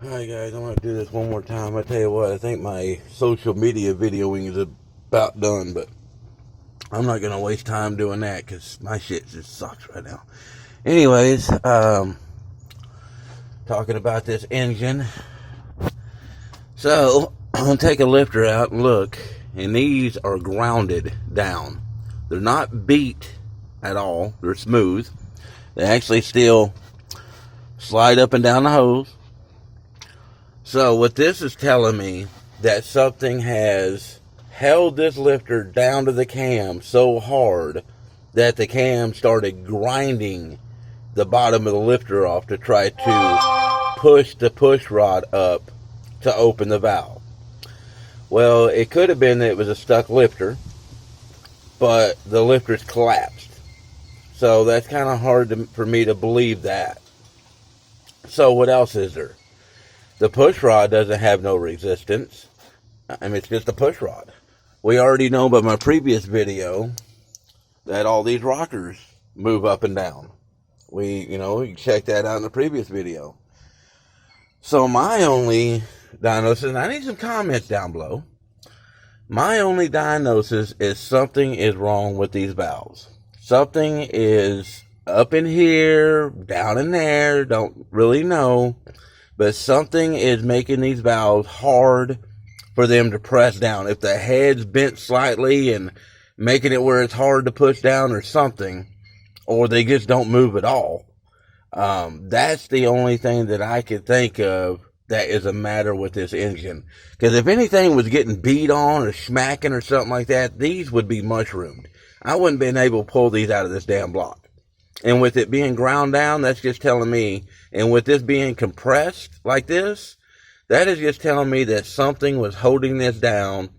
Alright guys, I'm going to do this one more time. I tell you what, I think my social media videoing is about done, but I'm not going to waste time doing that because my shit just sucks right now. Anyways, talking about this engine. So, I'm going to take a lifter out and look, and these are grounded down. They're not beat at all. They're smooth. They actually still slide up and down the hose. So what this is telling me, that something has held this lifter down to the cam so hard that the cam started grinding the bottom of the lifter off to try to push the push rod up to open the valve. Well, it could have been that it was a stuck lifter, but the lifter's collapsed. So that's kind of hard for me to believe that. So what else is there? The push rod doesn't have no resistance. I mean, it's just a push rod. We already know by my previous video that all these rockers move up and down. You can check that out in the previous video. So my only diagnosis, and I need some comments down below. My only diagnosis is something is wrong with these valves. Something is up in here, down in there, don't really know. But something is making these valves hard for them to press down. If the head's bent slightly and making it where it's hard to push down or something, or they just don't move at all. That's the only thing that I could think of that is a matter with this engine. Because if anything was getting beat on or smacking or something like that, these would be mushroomed. I wouldn't been able to pull these out of this damn block. And with it being ground down, that's just telling me, and with this being compressed like this, that is just telling me that something was holding this down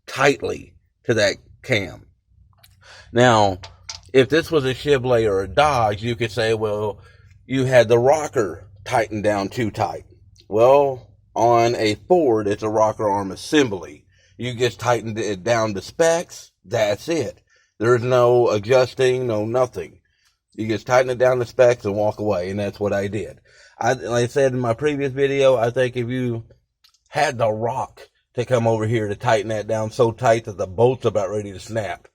tightly to that cam. Now, if this was a Chevrolet or a Dodge, you could say, well, you had the rocker tightened down too tight. Well, on a Ford, it's a rocker arm assembly. You just tightened it down to specs, that's it. There's no adjusting, no nothing. You just tighten it down to specs and walk away, and that's what I did. Like I said in my previous video, I think if you had the rock to come over here to tighten that down so tight that the bolt's about ready to snap,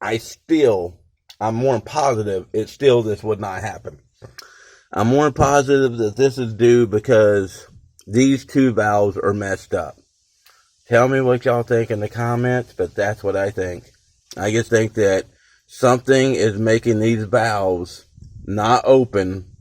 I'm more positive this would not happen. I'm more positive that this is due because these two valves are messed up. Tell me what y'all think in the comments, but that's what I think. I just think that something is making these valves not open